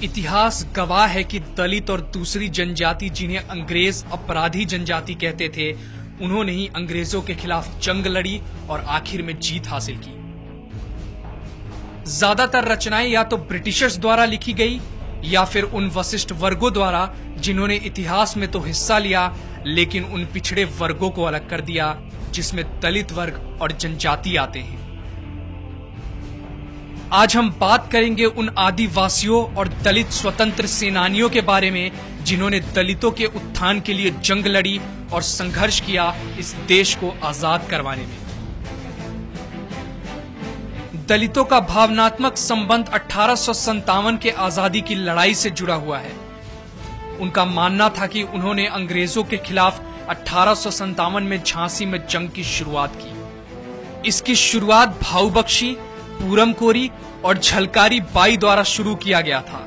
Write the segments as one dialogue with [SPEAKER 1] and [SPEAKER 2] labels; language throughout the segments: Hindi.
[SPEAKER 1] इतिहास गवाह है कि दलित और दूसरी जनजाति जिन्हें अंग्रेज अपराधी जनजाति कहते थे, उन्होंने ही अंग्रेजों के खिलाफ जंग लड़ी और आखिर में जीत हासिल की। ज्यादातर रचनाएं या तो ब्रिटिशर्स द्वारा लिखी गई या फिर उन वशिष्ठ वर्गों द्वारा जिन्होंने इतिहास में तो हिस्सा लिया लेकिन उन पिछड़े वर्गों को अलग कर दिया जिसमें दलित वर्ग और जनजाति आते हैं। आज हम बात करेंगे उन आदिवासियों और दलित स्वतंत्र सेनानियों के बारे में जिन्होंने दलितों के उत्थान के लिए जंग लड़ी और संघर्ष किया इस देश को आजाद करवाने में। दलितों का भावनात्मक संबंध 1857 के आजादी की लड़ाई से जुड़ा हुआ है। उनका मानना था कि उन्होंने अंग्रेजों के खिलाफ 1857 में झांसी में जंग की शुरुआत की। इसकी शुरुआत भाऊ बख्शी, पूरम कोरी और झलकारी बाई द्वारा शुरू किया गया था।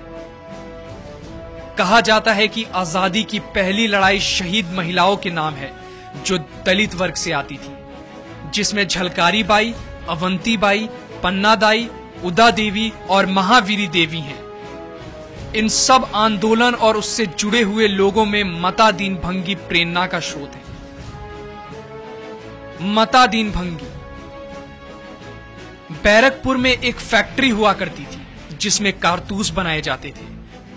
[SPEAKER 1] कहा जाता है कि आजादी की पहली लड़ाई शहीद महिलाओं के नाम है जो दलित वर्ग से आती थी, जिसमें झलकारी बाई, अवंती बाई, पन्ना दाई, उदा देवी और महावीरी देवी हैं। इन सब आंदोलन और उससे जुड़े हुए लोगों में मता दीन भंगी प्रेरणा का स्रोत है। मता दीन भंगी बैरकपुर में एक फैक्ट्री हुआ करती थी जिसमें कारतूस बनाए जाते थे।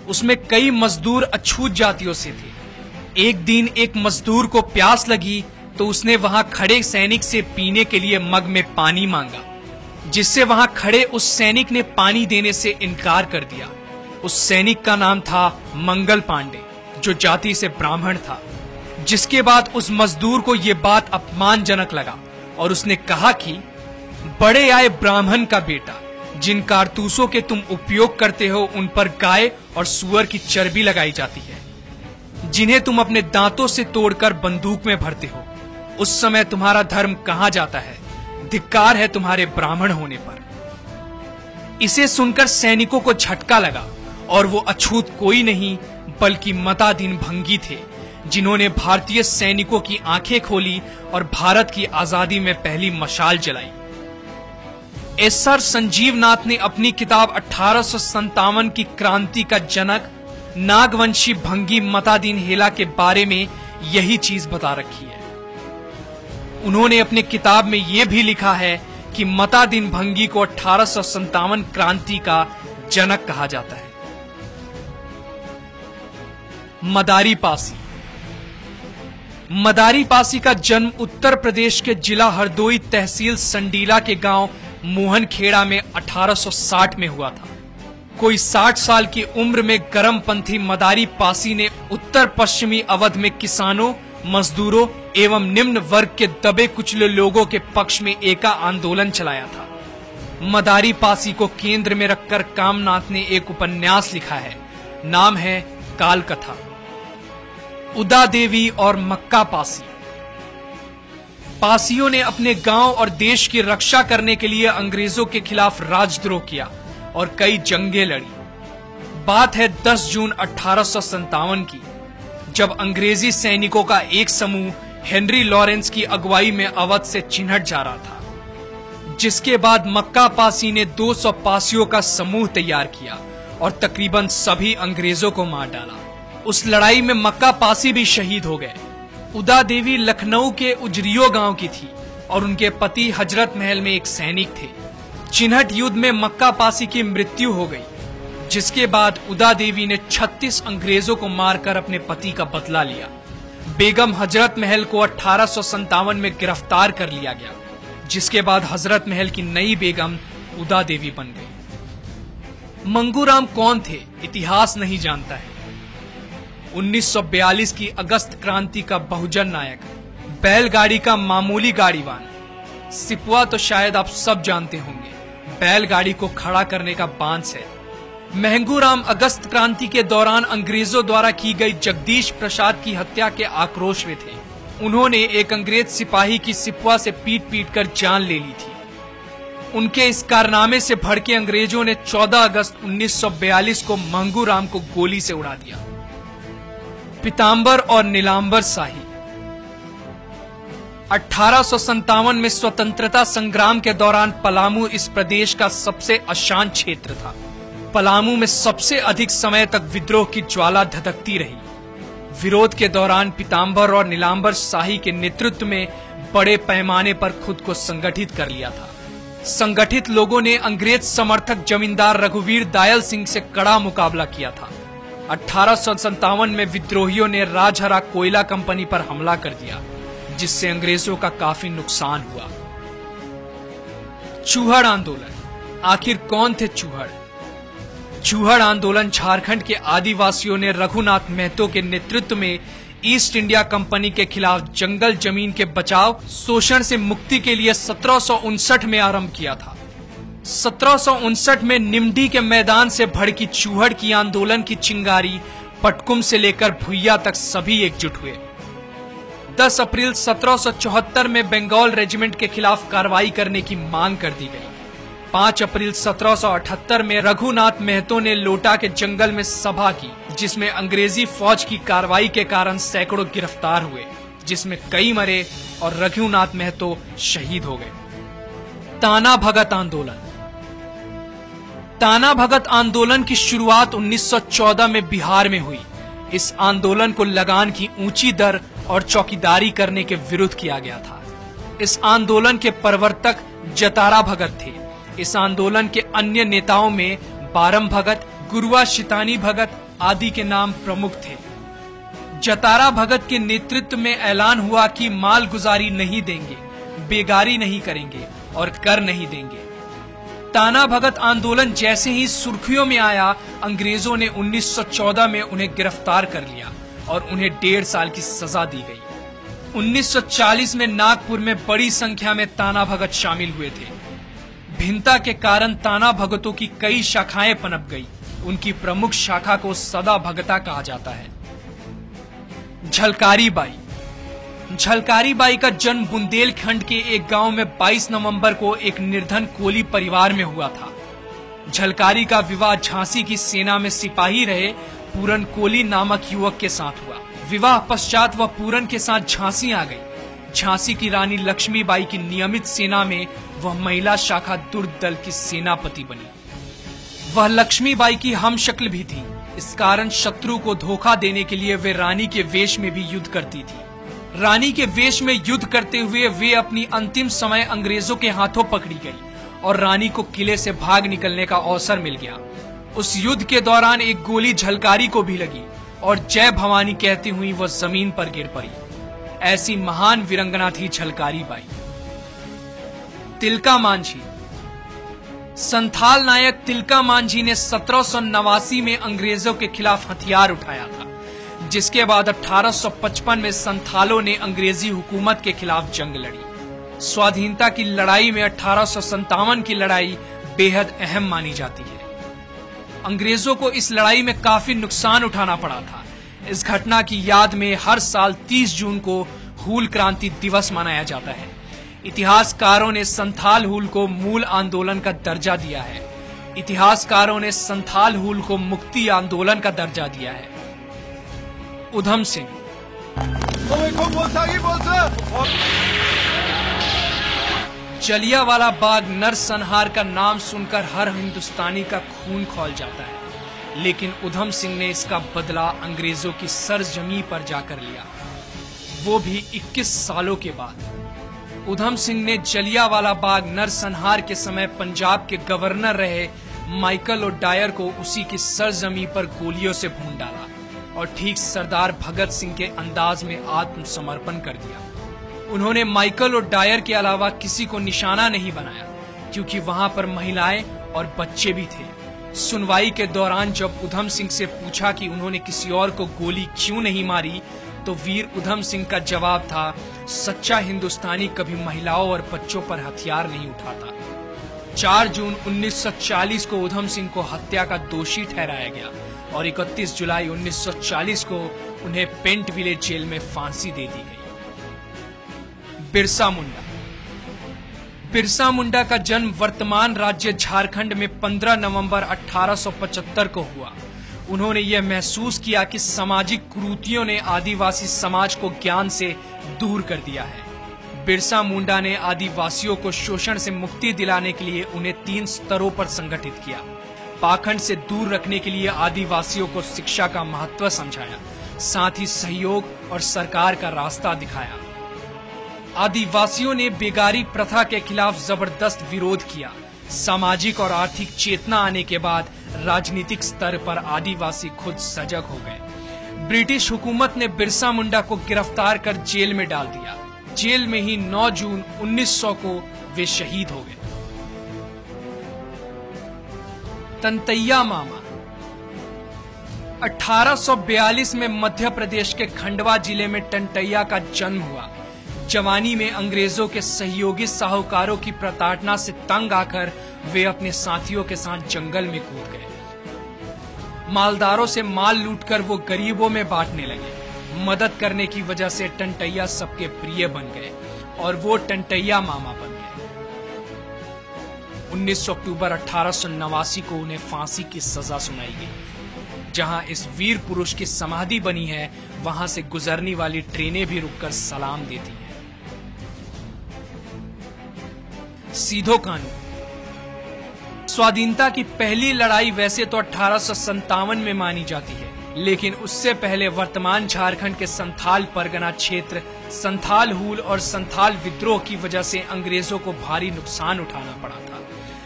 [SPEAKER 1] उसमें कई मजदूर अछूत जातियों से थे। एक दिन एक मजदूर को प्यास लगी तो उसने वहां खड़े सैनिक से पीने के लिए मग में पानी मांगा, जिससे वहां खड़े उस सैनिक ने पानी देने से इनकार कर दिया। उस सैनिक का नाम था मंगल पांडे, जो जाति से ब्राह्मण था। जिसके बाद उस मजदूर को यह बात अपमानजनक लगा और उसने कहा कि बड़े आए ब्राह्मण का बेटा, जिन कारतूसों के तुम उपयोग करते हो उन पर गाय और सुअर की चर्बी लगाई जाती है, जिन्हें तुम अपने दांतों से तोड़कर बंदूक में भरते हो। उस समय तुम्हारा धर्म कहां जाता है? धिक्कार है तुम्हारे ब्राह्मण होने पर। इसे सुनकर सैनिकों को झटका लगा और वो अछूत कोई नहीं बल्कि मता दीन भंगी थे, जिन्होंने भारतीय सैनिकों की आंखें खोली और भारत की आजादी में पहली मशाल जलाई। एसआर संजीव नाथ ने अपनी किताब 1857 की क्रांति का जनक नागवंशी भंगी मता दीन हेला के बारे में यही चीज बता रखी है। उन्होंने अपने किताब में यह भी लिखा है कि मता दीन भंगी को 1857 क्रांति का जनक कहा जाता है। मदारी पासी। मदारी पासी का जन्म उत्तर प्रदेश के जिला हरदोई तहसील संडीला के गांव मोहनखेड़ा में 1860 में हुआ था। कोई 60 साल की उम्र में गरमपंथी मदारी पासी ने उत्तर पश्चिमी अवध में किसानों, मजदूरों एवं निम्न वर्ग के दबे कुचले लोगों के पक्ष में एका आंदोलन चलाया था। मदारी पासी को केंद्र में रखकर कामनाथ ने एक उपन्यास लिखा है, नाम है काल कथा। उदा देवी और मक्का पासी। पासियों ने अपने गांव और देश की रक्षा करने के लिए अंग्रेजों के खिलाफ राजद्रोह किया और कई जंगें लड़ी। बात है 10 जून 1857 की, जब अंग्रेजी सैनिकों का एक समूह हेनरी लॉरेंस की अगुवाई में अवध से चिन्हट जा रहा था। जिसके बाद मक्का पासी ने 200 पासियों का समूह तैयार किया और तकरीबन सभी अंग्रेजों को मार डाला। उस लड़ाई में मक्का पासी भी शहीद हो गए। उदा देवी लखनऊ के उजरियो गांव की थी और उनके पति हजरत महल में एक सैनिक थे। चिन्हट युद्ध में मक्का पासी की मृत्यु हो गई, जिसके बाद उदा देवी ने 36 अंग्रेजों को मारकर अपने पति का बदला लिया। बेगम हजरत महल को 1857 में गिरफ्तार कर लिया गया, जिसके बाद हजरत महल की नई बेगम उदा देवी बन गई। मंगूराम कौन थे, इतिहास नहीं जानता है। 1942 की अगस्त क्रांति का बहुजन नायक, बैलगाड़ी का मामूली गाड़ीवान। सिपुआ तो शायद आप सब जानते होंगे, बैलगाड़ी को खड़ा करने का बांस है। महंगूराम अगस्त क्रांति के दौरान अंग्रेजों द्वारा की गई जगदीश प्रसाद की हत्या के आक्रोश में थे। उन्होंने एक अंग्रेज सिपाही की सिपवा से पीट कर जान ले ली थी। उनके इस कारनामे से भड़के अंग्रेजों ने 14 अगस्त 1942 को महंगूराम को गोली से उड़ा दिया। पीताम्बर और नीलांबर शाही। 1857 में स्वतंत्रता संग्राम के दौरान पलामू इस प्रदेश का सबसे अशांत क्षेत्र था। पलामू में सबसे अधिक समय तक विद्रोह की ज्वाला धधकती रही। विरोध के दौरान पीताम्बर और नीलांबर शाही के नेतृत्व में बड़े पैमाने पर खुद को संगठित कर लिया था। संगठित लोगों ने अंग्रेज समर्थक जमींदार रघुवीर दायल सिंह से कड़ा मुकाबला किया था। 1857 में विद्रोहियों ने राजहरा कोयला कंपनी पर हमला कर दिया, जिससे अंग्रेजों का काफी नुकसान हुआ। चूहड़ आंदोलन। आखिर कौन थे चूहड़? चूहड़ आंदोलन झारखंड के आदिवासियों ने रघुनाथ महतो के नेतृत्व में ईस्ट इंडिया कंपनी के खिलाफ जंगल जमीन के बचाव, शोषण से मुक्ति के लिए 1759 में आरंभ किया था। 1759 में निमडी के मैदान से भड़की चूहड़ की आंदोलन की चिंगारी पटकुम से लेकर भुइया तक सभी एकजुट हुए। 10 अप्रैल 1774 में बंगाल रेजिमेंट के खिलाफ कार्रवाई करने की मांग कर दी गई। 5 अप्रैल 1778 में रघुनाथ महतो ने लोटा के जंगल में सभा की, जिसमें अंग्रेजी फौज की कार्रवाई के कारण सैकड़ों गिरफ्तार हुए, जिसमें कई मरे और रघुनाथ महतो शहीद हो गए। ताना भगत आंदोलन। ताना भगत आंदोलन की शुरुआत 1914 में बिहार में हुई। इस आंदोलन को लगान की ऊंची दर और चौकीदारी करने के विरुद्ध किया गया था। इस आंदोलन के प्रवर्तक जतारा भगत थे। इस आंदोलन के अन्य नेताओं में बारम भगत, गुरुआ शितानी भगत आदि के नाम प्रमुख थे। जतारा भगत के नेतृत्व में ऐलान हुआ कि माल गुजारी नहीं देंगे, बेगारी नहीं करेंगे और कर नहीं देंगे। ताना भगत आंदोलन जैसे ही सुर्खियों में आया, अंग्रेजों ने 1914 में उन्हें गिरफ्तार कर लिया और उन्हें 1.5 साल की सजा दी गई। 1940 में नागपुर में बड़ी संख्या में ताना भगत शामिल हुए थे। भिन्नता के कारण ताना भगतों की कई शाखाएं पनप गई। उनकी प्रमुख शाखा को सदा भगता कहा जाता है। झलकारी बाई। झलकारी बाई का जन्म बुंदेलखंड के एक गांव में 22 नवंबर को एक निर्धन कोली परिवार में हुआ था। झलकारी का विवाह झांसी की सेना में सिपाही रहे पूरन कोली नामक युवक के साथ हुआ। विवाह पश्चात वह पूरन के साथ झांसी आ गई। झांसी की रानी लक्ष्मीबाई की नियमित सेना में वह महिला शाखा दुर्दल की सेनापति बनी। वह लक्ष्मीबाई की हमशक्ल भी थी। इस कारण शत्रु को धोखा देने के लिए वे रानी के वेश में भी युद्ध करती थी। रानी के वेश में युद्ध करते हुए वे अपनी अंतिम समय अंग्रेजों के हाथों पकड़ी गई और रानी को किले से भाग निकलने का अवसर मिल गया। उस युद्ध के दौरान एक गोली झलकारी को भी लगी और जय भवानी कहती हुई वह जमीन पर गिर पड़ी। ऐसी महान वीरंगना थी झलकारी बाई। तिलका मांझी। संथाल नायक तिलका मांझी ने 1789 में अंग्रेजों के खिलाफ हथियार उठाया था, जिसके बाद 1855 में संथालों ने अंग्रेजी हुकूमत के खिलाफ जंग लड़ी। स्वाधीनता की लड़ाई में 1857 की लड़ाई बेहद अहम मानी जाती है। अंग्रेजों को इस लड़ाई में काफी नुकसान उठाना पड़ा था। इस घटना की याद में हर साल 30 जून को हूल क्रांति दिवस मनाया जाता है। इतिहासकारों ने संथाल हूल को मूल आंदोलन का दर्जा दिया है। इतिहासकारों ने संथाल हूल को मुक्ति आंदोलन का दर्जा दिया है। उधम सिंह। जलियांवाला बाग नरसंहार का नाम सुनकर हर हिंदुस्तानी का खून खौल जाता है, लेकिन उधम सिंह ने इसका बदला अंग्रेजों की सरजमी पर जाकर लिया, वो भी 21 सालों के बाद। उधम सिंह ने जलियांवाला बाग नरसंहार के समय पंजाब के गवर्नर रहे माइकल ओडायर को उसी की सरजमी पर गोलियों से भून डाला और ठीक सरदार भगत सिंह के अंदाज में आत्मसमर्पण कर दिया। उन्होंने माइकल ओडायर के अलावा किसी को निशाना नहीं बनाया, क्योंकि वहां पर महिलाएं और बच्चे भी थे। सुनवाई के दौरान जब उधम सिंह से पूछा कि उन्होंने किसी और को गोली क्यों नहीं मारी, तो वीर उधम सिंह का जवाब था, सच्चा हिंदुस्तानी कभी महिलाओं और बच्चों पर हथियार नहीं उठाता। 4 जून 1940 को उधम सिंह को हत्या का दोषी ठहराया गया और 31 जुलाई 1940 को उन्हें पेंट विलेज जेल में फांसी दे दी गई। बिरसा मुंडा का जन्म वर्तमान राज्य झारखंड में 15 नवंबर 1875 को हुआ। उन्होंने यह महसूस किया कि सामाजिक कुरीतियों ने आदिवासी समाज को ज्ञान से दूर कर दिया है। बिरसा मुंडा ने आदिवासियों को शोषण से मुक्ति दिलाने के लिए उन्हें 3 स्तरों पर संगठित किया। पाखंड से दूर रखने के लिए आदिवासियों को शिक्षा का महत्व समझाया, साथ ही सहयोग और सरकार का रास्ता दिखाया। आदिवासियों ने बेगारी प्रथा के खिलाफ जबरदस्त विरोध किया। सामाजिक और आर्थिक चेतना आने के बाद राजनीतिक स्तर पर आदिवासी खुद सजग हो गए। ब्रिटिश हुकूमत ने बिरसा मुंडा को गिरफ्तार कर जेल में डाल दिया। जेल में ही 9 जून 1900 को वे शहीद हो गए। तंतैया मामा 1842 में मध्य प्रदेश के खंडवा जिले में टंटैया का जन्म हुआ। जवानी में अंग्रेजों के सहयोगी साहूकारों की प्रताड़ना से तंग आकर वे अपने साथियों के साथ जंगल में कूद गए। मालदारों से माल लूटकर वो गरीबों में बांटने लगे। मदद करने की वजह से टंटैया सबके प्रिय बन गए और वो टंटैया मामा बन गए। 19 अक्टूबर 1889 को उन्हें फांसी की सजा सुनाई गई। जहां इस वीर पुरुष की समाधि बनी है, वहां से गुजरने वाली ट्रेनें भी रुककर सलाम देती हैं। सीधो कानून स्वाधीनता की पहली लड़ाई वैसे तो 1857 में मानी जाती है, लेकिन उससे पहले वर्तमान झारखंड के संथाल परगना क्षेत्र संथाल हुल और संथाल विद्रोह की वजह से अंग्रेजों को भारी नुकसान उठाना पड़ा था।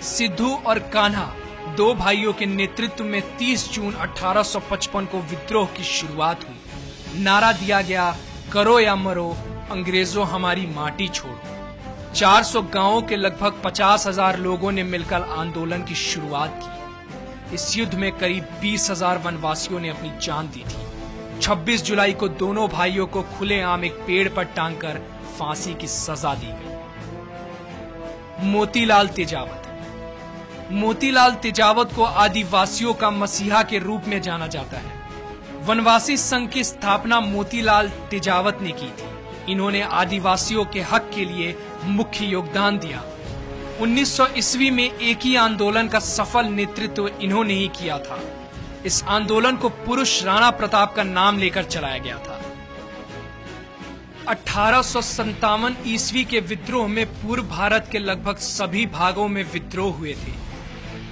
[SPEAKER 1] सिद्धू और कान्हा 2 भाइयों के नेतृत्व में 30 जून 1855 को विद्रोह की शुरुआत हुई। नारा दिया गया, करो या मरो, अंग्रेजों हमारी माटी छोड़ो। 400 गांवों के लगभग 50,000 लोगों ने मिलकर आंदोलन की शुरुआत की। इस युद्ध में करीब 20,000 वनवासियों ने अपनी जान दी थी। 26 जुलाई को दोनों भाइयों को खुलेआम एक पेड़ पर टांगकर फांसी की सजा दी गई। मोतीलाल तेजावत को आदिवासियों का मसीहा के रूप में जाना जाता है। वनवासी संघ की स्थापना मोतीलाल तेजावत ने की थी। इन्होंने आदिवासियों के हक के लिए मुख्य योगदान दिया। 1900 ईस्वी में एक ही आंदोलन का सफल नेतृत्व इन्होंने ही किया था। इस आंदोलन को पुरुष राणा प्रताप का नाम लेकर चलाया गया था। 1857 ईस्वी के विद्रोह में पूर्व भारत के लगभग सभी भागों में विद्रोह हुए थे,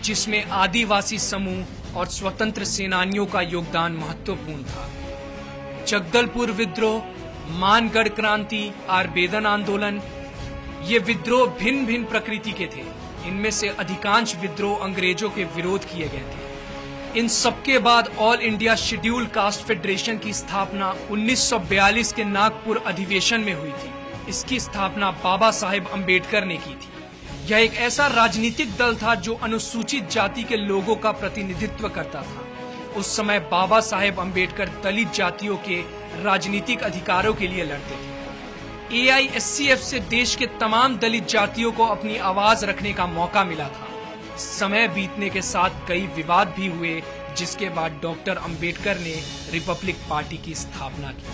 [SPEAKER 1] जिसमें आदिवासी समूह और स्वतंत्र सेनानियों का योगदान महत्वपूर्ण था। जगदलपुर विद्रोह, मानगढ़ क्रांति, आरबेदन आंदोलन, ये विद्रोह भिन्न भिन्न प्रकृति के थे। इनमें से अधिकांश विद्रोह अंग्रेजों के विरोध किए गए थे। इन सबके बाद all India schedule caste federation की स्थापना 1942 के नागपुर अधिवेशन में हुई थी। इसकी स्थापना बाबा साहेब अम्बेडकर ने की थी। यह एक ऐसा राजनीतिक दल था जो अनुसूचित जाति के लोगों का प्रतिनिधित्व करता था। उस समय बाबा साहेब अम्बेडकर दलित जातियों के राजनीतिक अधिकारों के लिए लड़ते थे। AISCF से देश के तमाम दलित जातियों को अपनी आवाज रखने का मौका मिला था। समय बीतने के साथ कई विवाद भी हुए, जिसके बाद डॉक्टर अंबेडकर ने रिपब्लिक पार्टी की स्थापना की।